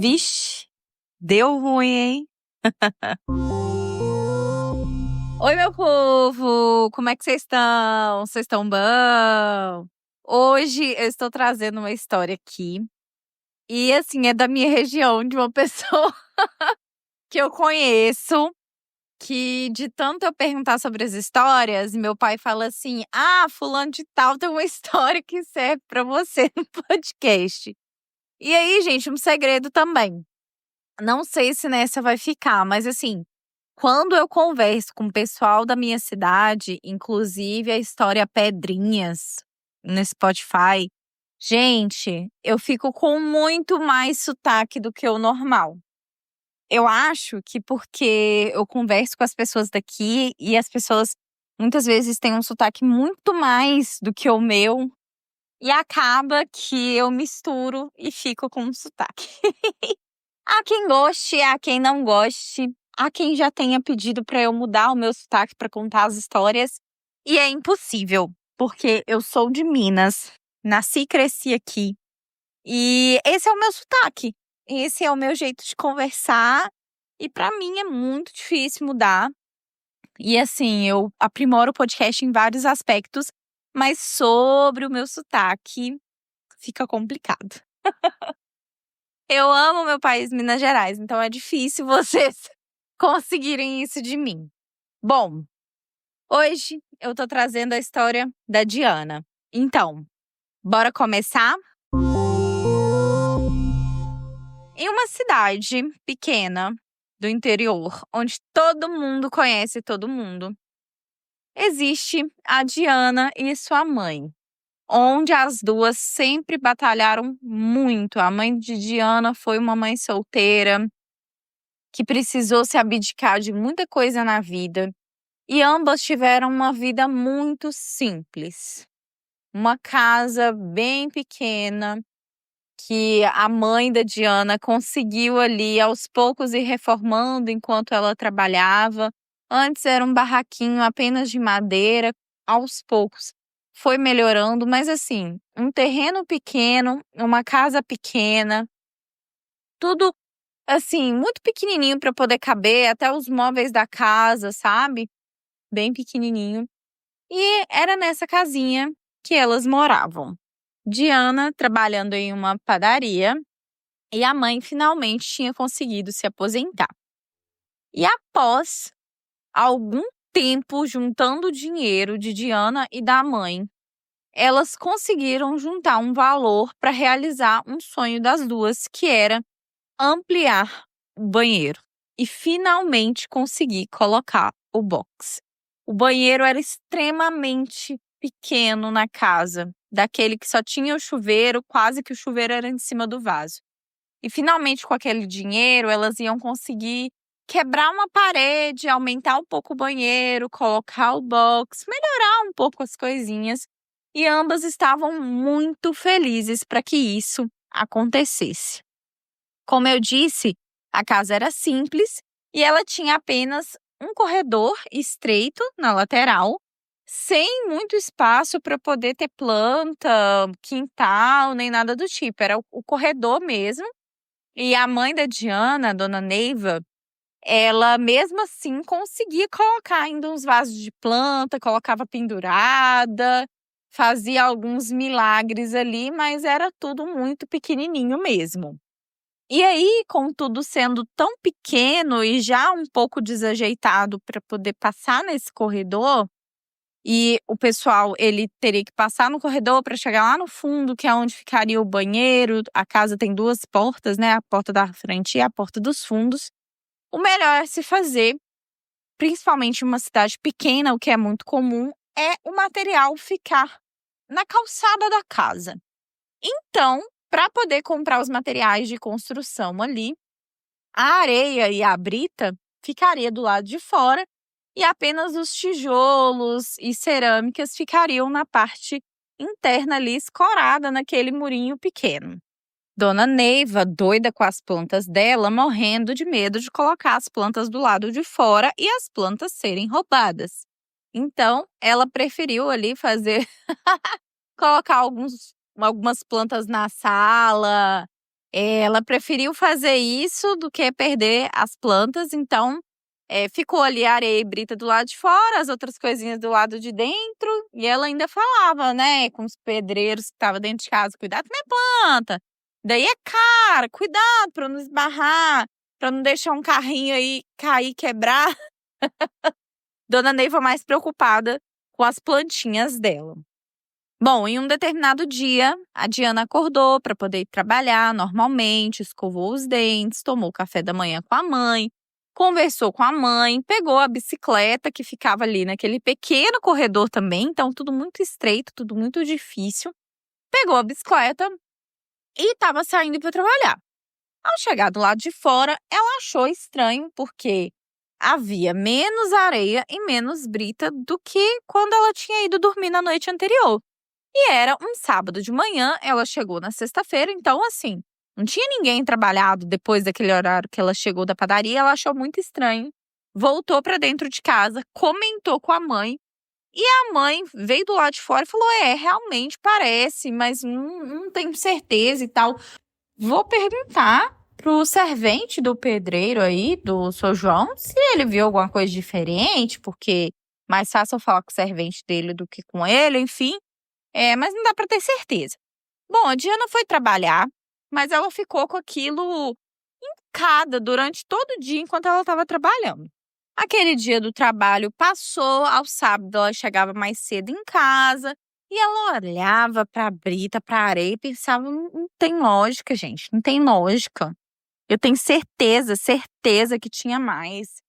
Vixe, deu ruim, hein? Oi, meu povo! Como é que vocês estão? Vocês estão bom? Hoje eu estou trazendo uma história aqui. E assim, é da minha região, de uma pessoa que eu conheço. Que de tanto eu perguntar sobre as histórias, meu pai fala assim: Ah, fulano de tal tem uma história que serve pra você no podcast. E aí, gente, um segredo também. Não sei se nessa vai ficar, mas assim, quando eu converso com o pessoal da minha cidade, inclusive a história Pedrinhas no Spotify, gente, eu fico com muito mais sotaque do que o normal. Eu acho que porque eu converso com as pessoas daqui e as pessoas muitas vezes têm um sotaque muito mais do que o meu e acaba que eu misturo e fico com um sotaque. Há quem goste, há quem não goste, há quem já tenha pedido para eu mudar o meu sotaque para contar as histórias e é impossível, porque eu sou de Minas, nasci e cresci aqui e esse é o meu sotaque, esse é o meu jeito de conversar e para mim é muito difícil mudar. E assim, eu aprimoro o podcast em vários aspectos, mas sobre o meu sotaque fica complicado. Eu amo meu país, Minas Gerais, então é difícil vocês conseguirem isso de mim. Bom, hoje eu tô trazendo a história da Diana. Então, bora começar? Em uma cidade pequena do interior, onde todo mundo conhece todo mundo, existe a Diana e sua mãe, onde as duas sempre batalharam muito. A mãe de Diana foi uma mãe solteira que precisou se abdicar de muita coisa na vida e ambas tiveram uma vida muito simples. Uma casa bem pequena que a mãe da Diana conseguiu ali aos poucos ir reformando enquanto ela trabalhava. Antes era um barraquinho apenas de madeira, aos poucos foi melhorando, mas assim, um terreno pequeno, uma casa pequena, tudo assim, muito pequenininho para poder caber, até os móveis da casa, sabe? Bem pequenininho. E era nessa casinha que elas moravam. Diana trabalhando em uma padaria e a mãe finalmente tinha conseguido se aposentar. E após algum tempo juntando dinheiro de Diana e da mãe, elas conseguiram juntar um valor para realizar um sonho das duas, que era ampliar o banheiro e finalmente conseguir colocar o box. O banheiro era extremamente pequeno na casa, daquele que só tinha o chuveiro, quase que o chuveiro era em cima do vaso. E finalmente, com aquele dinheiro, elas iam conseguir quebrar uma parede, aumentar um pouco o banheiro, colocar o box, melhorar um pouco as coisinhas. E ambas estavam muito felizes para que isso acontecesse. Como eu disse, a casa era simples e ela tinha apenas um corredor estreito na lateral, sem muito espaço para poder ter planta, quintal, nem nada do tipo. Era o corredor mesmo. E a mãe da Diana, a dona Neiva, ela mesmo assim conseguia colocar ainda uns vasos de planta, colocava pendurada, fazia alguns milagres ali, mas era tudo muito pequenininho mesmo. E aí, com tudo sendo tão pequeno e já um pouco desajeitado para poder passar nesse corredor, e o pessoal ele teria que passar no corredor para chegar lá no fundo, que é onde ficaria o banheiro. A casa tem duas portas, né? A porta da frente e a porta dos fundos. O melhor a se fazer, principalmente em uma cidade pequena, o que é muito comum, é o material ficar na calçada da casa. Então, para poder comprar os materiais de construção ali, a areia e a brita ficaria do lado de fora e apenas os tijolos e cerâmicas ficariam na parte interna ali, escorada naquele murinho pequeno. Dona Neiva, doida com as plantas dela, morrendo de medo de colocar as plantas do lado de fora e as plantas serem roubadas. Então, ela preferiu ali fazer colocar algumas plantas na sala, Ela preferiu fazer isso do que perder as plantas, então ficou ali a areia e brita do lado de fora, as outras coisinhas do lado de dentro, e ela ainda falava, né, com os pedreiros que estavam dentro de casa, cuidado com a minha planta, daí é cara, cuidado para não esbarrar, para não deixar um carrinho aí cair, quebrar. Dona Neiva mais preocupada com as plantinhas dela. Bom, em um determinado dia, a Diana acordou para poder ir trabalhar normalmente, escovou os dentes, tomou café da manhã com a mãe, conversou com a mãe, pegou a bicicleta que ficava ali naquele pequeno corredor também, então tudo muito estreito, tudo muito difícil. Pegou a bicicleta e estava saindo para trabalhar. Ao chegar do lado de fora, ela achou estranho porque havia menos areia e menos brita do que quando ela tinha ido dormir na noite anterior. E era um sábado de manhã, ela chegou na sexta-feira, então assim, não tinha ninguém trabalhado depois daquele horário que ela chegou da padaria, ela achou muito estranho. Voltou para dentro de casa, comentou com a mãe, e a mãe veio do lado de fora e falou: realmente parece, mas não tenho certeza e tal. Vou perguntar pro servente do pedreiro aí, do seu João, se ele viu alguma coisa diferente, porque mais fácil eu falar com o servente dele do que com ele, enfim. Mas não dá para ter certeza. Bom, a Diana foi trabalhar, mas ela ficou com aquilo encada durante todo o dia enquanto ela estava trabalhando. Aquele dia do trabalho passou, ao sábado ela chegava mais cedo em casa e ela olhava para a brita, para a areia e pensava: não tem lógica, gente, não tem lógica. Eu tenho certeza que tinha mais.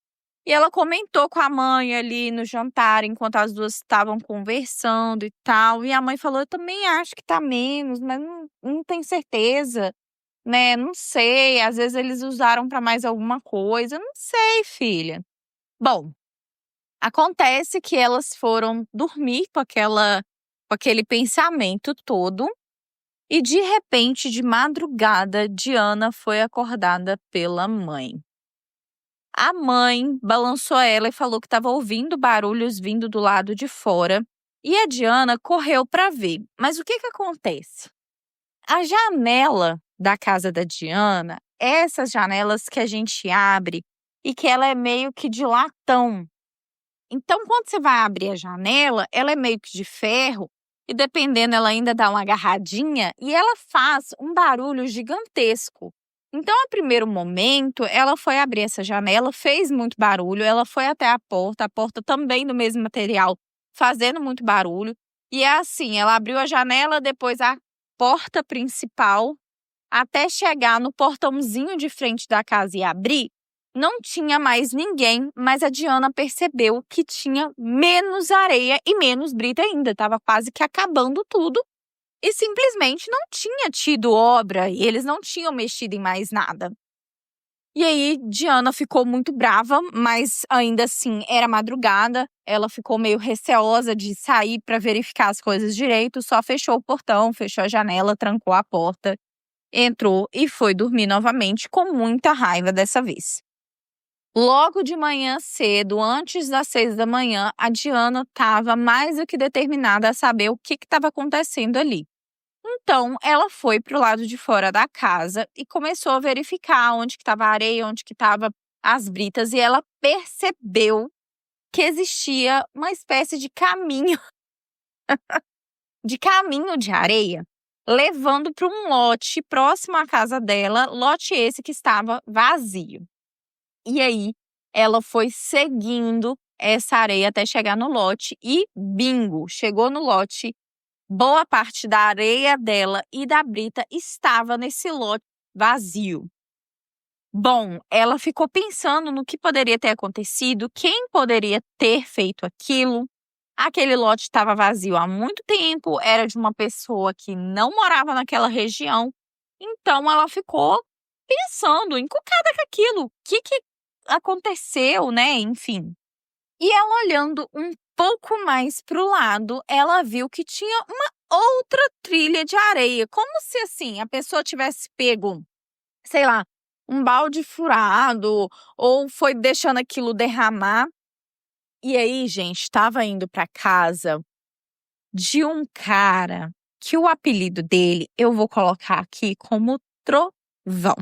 E ela comentou com a mãe ali no jantar, enquanto as duas estavam conversando e tal. E a mãe falou: eu também acho que tá menos, mas não tenho certeza, né? Não sei, às vezes eles usaram para mais alguma coisa. Não sei, filha. Bom, acontece que elas foram dormir com aquele pensamento todo. E de repente, de madrugada, Diana foi acordada pela mãe. A mãe balançou ela e falou que estava ouvindo barulhos vindo do lado de fora. E a Diana correu para ver. Mas o que acontece? A janela da casa da Diana, essas janelas que a gente abre e que ela é meio que de latão. Então, quando você vai abrir a janela, ela é meio que de ferro e, dependendo, ela ainda dá uma agarradinha e ela faz um barulho gigantesco. Então, a primeiro momento, ela foi abrir essa janela, fez muito barulho, ela foi até a porta também do mesmo material, fazendo muito barulho. E é assim, ela abriu a janela, depois a porta principal, até chegar no portãozinho de frente da casa e abrir. Não tinha mais ninguém, mas a Diana percebeu que tinha menos areia e menos brita ainda. Estava quase que acabando tudo e simplesmente não tinha tido obra e eles não tinham mexido em mais nada. E aí, Diana ficou muito brava, mas ainda assim era madrugada. Ela ficou meio receosa de sair para verificar as coisas direito, só fechou o portão, fechou a janela, trancou a porta, entrou e foi dormir novamente com muita raiva dessa vez. Logo de manhã cedo, antes das 6 da manhã, a Diana estava mais do que determinada a saber o que estava acontecendo ali. Então, ela foi para o lado de fora da casa e começou a verificar onde que estava a areia, onde que estavam as britas, e ela percebeu que existia uma espécie de caminho, de areia, levando para um lote próximo à casa dela, lote esse que estava vazio. E aí, ela foi seguindo essa areia até chegar no lote e bingo, chegou no lote. Boa parte da areia dela e da brita estava nesse lote vazio. Bom, ela ficou pensando no que poderia ter acontecido, quem poderia ter feito aquilo. Aquele lote estava vazio há muito tempo, era de uma pessoa que não morava naquela região. Então, ela ficou pensando, encucada com aquilo. O que aconteceu, né? Enfim. E ela olhando um pouco mais para o lado, ela viu que tinha uma outra trilha de areia, como se assim a pessoa tivesse pego, sei lá, um balde furado ou foi deixando aquilo derramar. E aí, gente, estava indo para casa de um cara que o apelido dele eu vou colocar aqui como vão.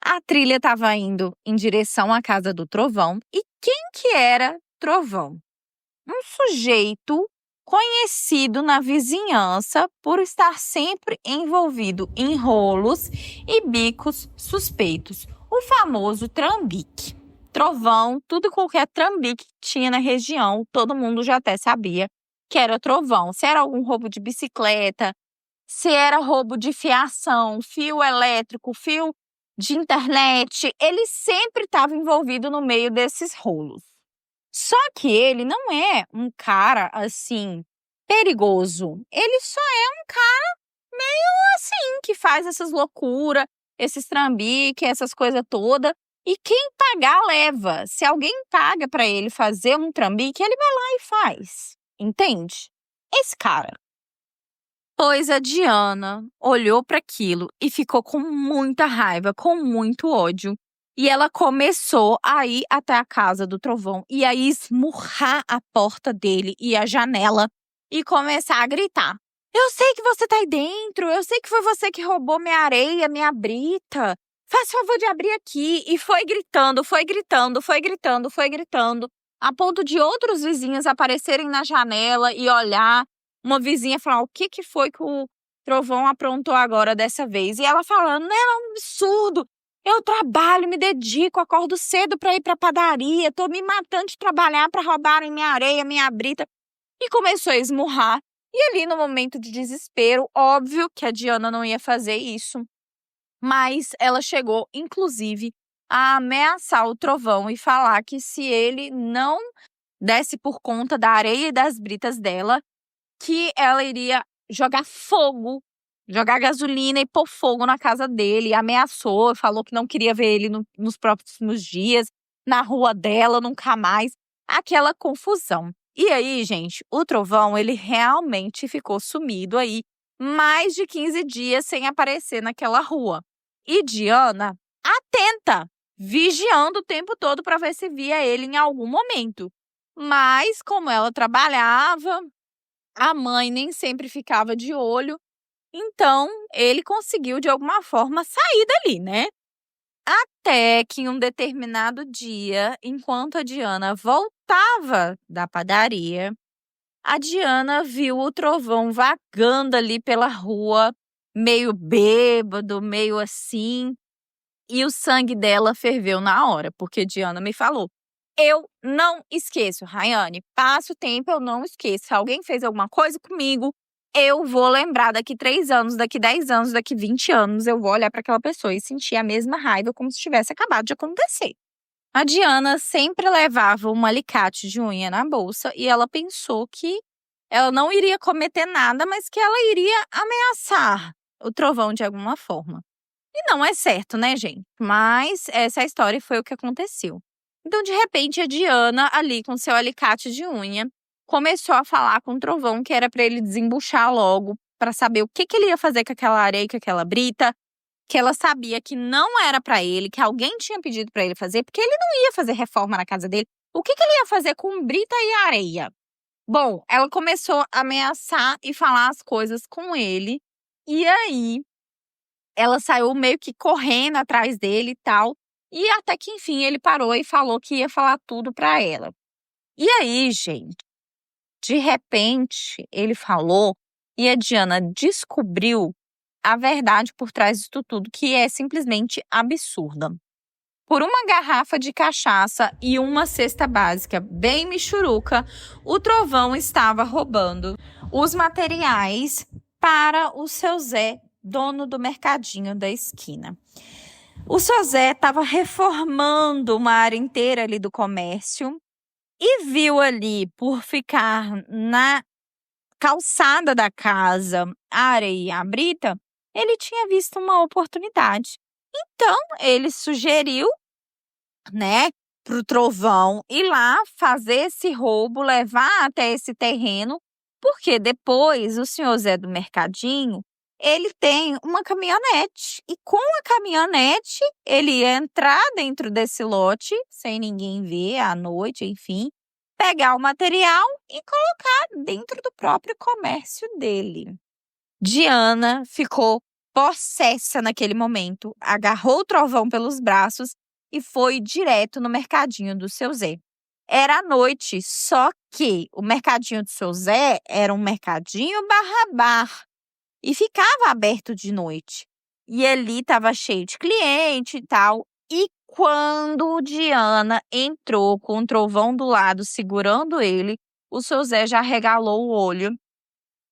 A trilha estava indo em direção à casa do Trovão. E quem que era Trovão? Um sujeito conhecido na vizinhança por estar sempre envolvido em rolos e bicos suspeitos. O famoso trambique. Trovão, tudo e qualquer trambique que tinha na região, todo mundo já até sabia que era Trovão. Se era algum roubo de bicicleta, se era roubo de fiação, fio elétrico, fio de internet, ele sempre estava envolvido no meio desses rolos. Só que ele não é um cara, assim, perigoso. Ele só é um cara meio assim, que faz essas loucuras, esses trambiques, essas coisas todas. E quem pagar, leva. Se alguém paga para ele fazer um trambique, ele vai lá e faz. Entende? Esse cara. Pois a Diana olhou para aquilo e ficou com muita raiva, com muito ódio. E ela começou a ir até a casa do Trovão e a esmurrar a porta dele e a janela e começar a gritar. Eu sei que você tá aí dentro, eu sei que foi você que roubou minha areia, minha brita. Faz favor de abrir aqui. E foi gritando, foi gritando, foi gritando, foi gritando, a ponto de outros vizinhos aparecerem na janela e olhar. Uma vizinha falar, o que foi que o Trovão aprontou agora dessa vez? E ela falando, não, é um absurdo. Eu trabalho, me dedico, acordo cedo para ir para padaria, tô me matando de trabalhar para roubarem minha areia, minha brita. E começou a esmurrar. E ali no momento de desespero, óbvio que a Diana não ia fazer isso. Mas ela chegou, inclusive, a ameaçar o Trovão e falar que se ele não desse por conta da areia e das britas dela, que ela iria jogar fogo, jogar gasolina e pôr fogo na casa dele. Ameaçou, falou que não queria ver ele nos próximos dias, na rua dela, nunca mais. Aquela confusão. E aí, gente, o Trovão, ele realmente ficou sumido aí, mais de 15 dias sem aparecer naquela rua. E Diana, atenta, vigiando o tempo todo para ver se via ele em algum momento. Mas, como ela trabalhava, a mãe nem sempre ficava de olho, então ele conseguiu de alguma forma sair dali, né? Até que em um determinado dia, enquanto a Diana voltava da padaria, a Diana viu o Trovão vagando ali pela rua, meio bêbado, meio assim, e o sangue dela ferveu na hora, porque Diana me falou. Eu não esqueço, Rayane, passa o tempo, eu não esqueço. Se alguém fez alguma coisa comigo, eu vou lembrar daqui 3 anos, daqui 10 anos, daqui 20 anos, eu vou olhar para aquela pessoa e sentir a mesma raiva como se tivesse acabado de acontecer. A Diana sempre levava um alicate de unha na bolsa e ela pensou que ela não iria cometer nada, mas que ela iria ameaçar o Trovão de alguma forma. E não é certo, né, gente? Mas essa história foi o que aconteceu. Então, de repente, a Diana, ali com seu alicate de unha, começou a falar com o Trovão que era para ele desembuchar logo, para saber o que ele ia fazer com aquela areia, com aquela brita, que ela sabia que não era para ele, que alguém tinha pedido para ele fazer, porque ele não ia fazer reforma na casa dele. O que ele ia fazer com brita e areia? Bom, ela começou a ameaçar e falar as coisas com ele, e aí ela saiu meio que correndo atrás dele e tal. E até que, enfim, ele parou e falou que ia falar tudo para ela. E aí, gente, de repente, ele falou e a Diana descobriu a verdade por trás disso tudo, que é simplesmente absurda. Por uma garrafa de cachaça e uma cesta básica bem michuruca, o Trovão estava roubando os materiais para o seu Zé, dono do mercadinho da esquina. O seu Zé estava reformando uma área inteira ali do comércio e viu ali, por ficar na calçada da casa, a areia e a brita, ele tinha visto uma oportunidade. Então, ele sugeriu, né, para o Trovão ir lá fazer esse roubo, levar até esse terreno, porque depois o senhor Zé do Mercadinho, ele tem uma caminhonete. E com a caminhonete, ele ia entrar dentro desse lote, sem ninguém ver, à noite, enfim, pegar o material e colocar dentro do próprio comércio dele. Diana ficou possessa naquele momento, agarrou o trovão pelos braços e foi direto no mercadinho do seu Zé. Era à noite, só que o mercadinho do seu Zé era um mercadinho barra-bar e ficava aberto de noite. E ali estava cheio de cliente e tal. E quando Diana entrou com o trovão do lado segurando ele, o seu Zé já regalou o olho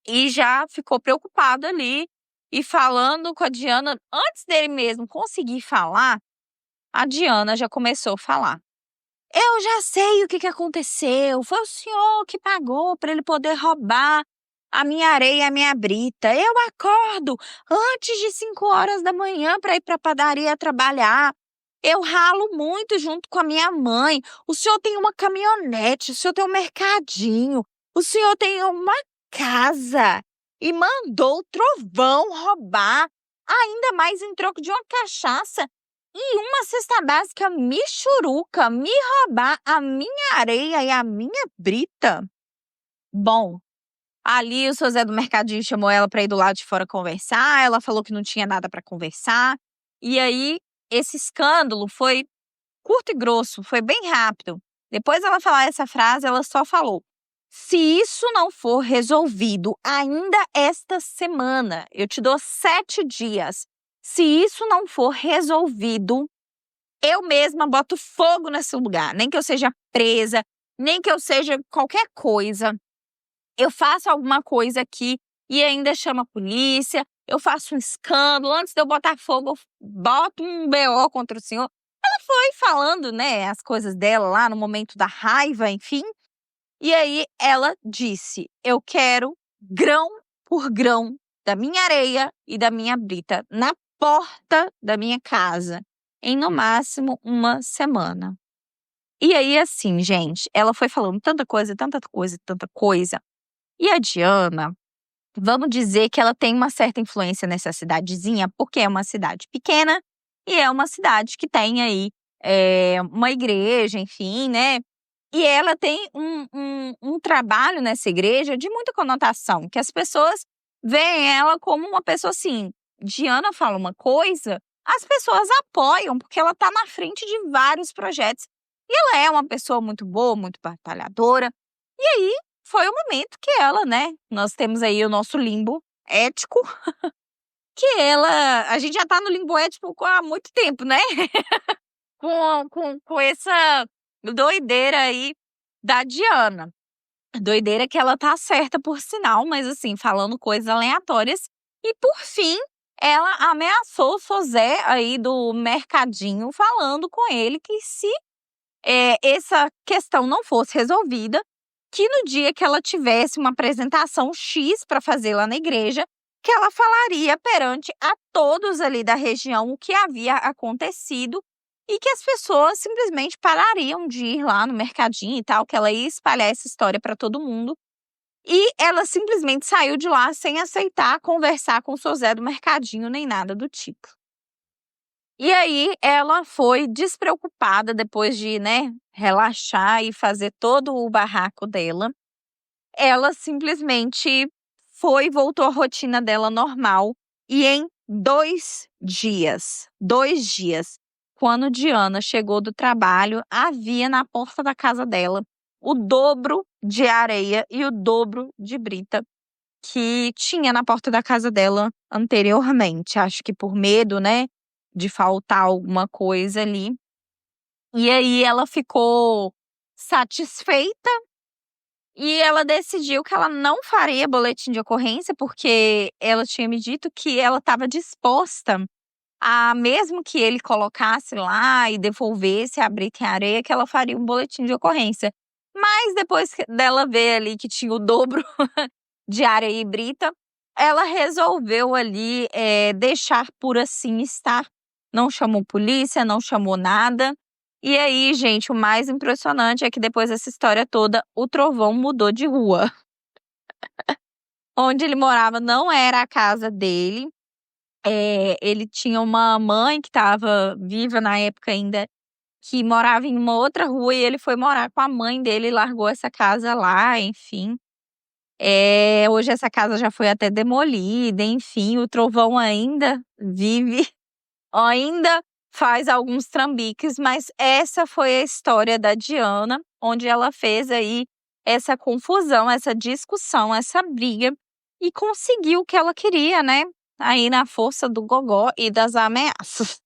e já ficou preocupado ali e falando com a Diana. Antes dele mesmo conseguir falar, a Diana já começou a falar. Eu já sei o que aconteceu. Foi o senhor que pagou para ele poder roubar a minha areia e a minha brita. Eu acordo antes de 5 horas da manhã para ir para a padaria trabalhar. Eu ralo muito junto com a minha mãe. O senhor tem uma caminhonete, o senhor tem um mercadinho, o senhor tem uma casa e mandou o trovão roubar, ainda mais em troco de uma cachaça e uma cesta básica michuruca, me roubar a minha areia e a minha brita. Bom, ali o seu Zé do Mercadinho chamou ela para ir do lado de fora conversar, ela falou que não tinha nada para conversar, e aí esse escândalo foi curto e grosso, foi bem rápido. Depois ela falar essa frase, ela só falou: se isso não for resolvido ainda esta semana, eu te dou 7 dias. Se isso não for resolvido, eu mesma boto fogo nesse lugar. Nem que eu seja presa, nem que eu seja qualquer coisa. Eu faço alguma coisa aqui e ainda chamo a polícia, eu faço um escândalo. Antes de eu botar fogo, eu boto um BO contra o senhor. Ela foi falando, né, as coisas dela lá no momento da raiva, enfim. E aí ela disse: eu quero grão por grão da minha areia e da minha brita na porta da minha casa, em no máximo uma semana. E aí, assim, gente, ela foi falando tanta coisa, tanta coisa, tanta coisa. E a Diana, vamos dizer que ela tem uma certa influência nessa cidadezinha, porque é uma cidade pequena e é uma cidade que tem aí uma igreja, enfim, né? E ela tem um trabalho nessa igreja de muita conotação, que as pessoas veem ela como uma pessoa assim. Diana fala uma coisa, as pessoas apoiam, porque ela está na frente de vários projetos. E ela é uma pessoa muito boa, muito batalhadora. E aí foi o momento que ela, né? Nós temos aí o nosso limbo ético, que a gente já está no limbo ético há muito tempo, né? com essa doideira aí da Diana. Doideira que ela tá certa, por sinal, mas assim, falando coisas aleatórias. E por fim, ela ameaçou o Sozé aí do mercadinho, falando com ele que se essa questão não fosse resolvida, que no dia que ela tivesse uma apresentação X para fazer lá na igreja, que ela falaria perante a todos ali da região o que havia acontecido e que as pessoas simplesmente parariam de ir lá no mercadinho e tal, que ela ia espalhar essa história para todo mundo. E ela simplesmente saiu de lá sem aceitar conversar com o seu Zé do mercadinho nem nada do tipo. E aí ela foi despreocupada depois de, né, relaxar e fazer todo o barraco dela. Ela simplesmente voltou à rotina dela normal e em 2 dias, quando Diana chegou do trabalho, havia na porta da casa dela o dobro de areia e o dobro de brita que tinha na porta da casa dela anteriormente. Acho que por medo, né, de faltar alguma coisa ali. E aí ela ficou satisfeita e ela decidiu que ela não faria boletim de ocorrência, porque ela tinha me dito que ela estava disposta a, mesmo que ele colocasse lá e devolvesse a brita e a areia, que ela faria um boletim de ocorrência. Mas depois dela ver ali que tinha o dobro de areia e brita, ela resolveu ali deixar por assim estar. Não chamou polícia, não chamou nada. E aí, gente, o mais impressionante é que depois dessa história toda, o trovão mudou de rua. Onde ele morava não era a casa dele. Ele tinha uma mãe que estava viva na época ainda, que morava em uma outra rua, e ele foi morar com a mãe dele e largou essa casa lá, enfim. Hoje essa casa já foi até demolida, enfim, o trovão ainda vive, ainda faz alguns trambiques, mas essa foi a história da Diana, onde ela fez aí essa confusão, essa discussão, essa briga e conseguiu o que ela queria, né? Aí na força do gogó e das ameaças.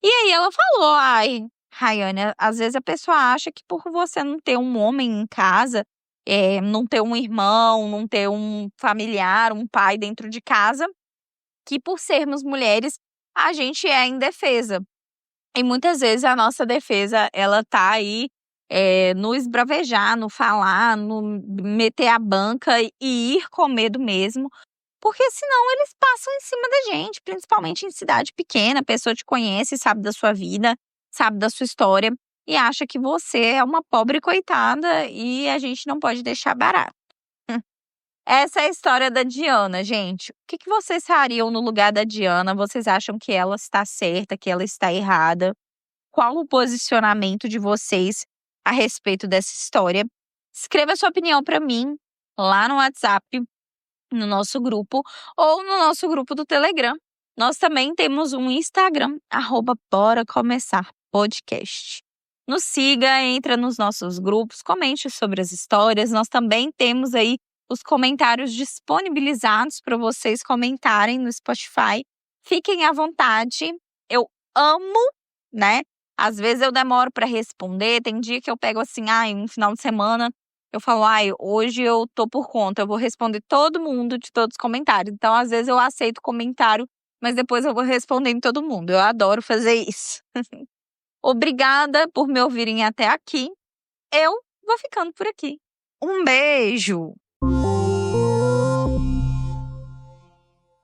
E aí ela falou: "Ai, Rayane, às vezes a pessoa acha que por você não ter um homem em casa, não ter um irmão, não ter um familiar, um pai dentro de casa, que por sermos mulheres, a gente é indefesa. E muitas vezes a nossa defesa, ela tá aí, no esbravejar, no falar, no meter a banca e ir com medo mesmo, porque senão eles passam em cima da gente, principalmente em cidade pequena, a pessoa te conhece, sabe da sua vida, sabe da sua história e acha que você é uma pobre coitada e a gente não pode deixar barato. Essa é a história da Diana, gente. O que vocês fariam no lugar da Diana? Vocês acham que ela está certa, que ela está errada? Qual o posicionamento de vocês a respeito dessa história? Escreva sua opinião para mim lá no WhatsApp, no nosso grupo ou no nosso grupo do Telegram. Nós também temos um Instagram, @Bora Começar Podcast. Nos siga, entra nos nossos grupos, comente sobre as histórias. Nós também temos aí os comentários disponibilizados para vocês comentarem no Spotify. Fiquem à vontade. Eu amo, né? Às vezes eu demoro para responder, tem dia que eu pego assim, um final de semana, eu falo: "Ai, hoje eu tô por conta, eu vou responder todo mundo de todos os comentários". Então, às vezes eu aceito o comentário, mas depois eu vou respondendo todo mundo. Eu adoro fazer isso. Obrigada por me ouvirem até aqui. Eu vou ficando por aqui. Um beijo.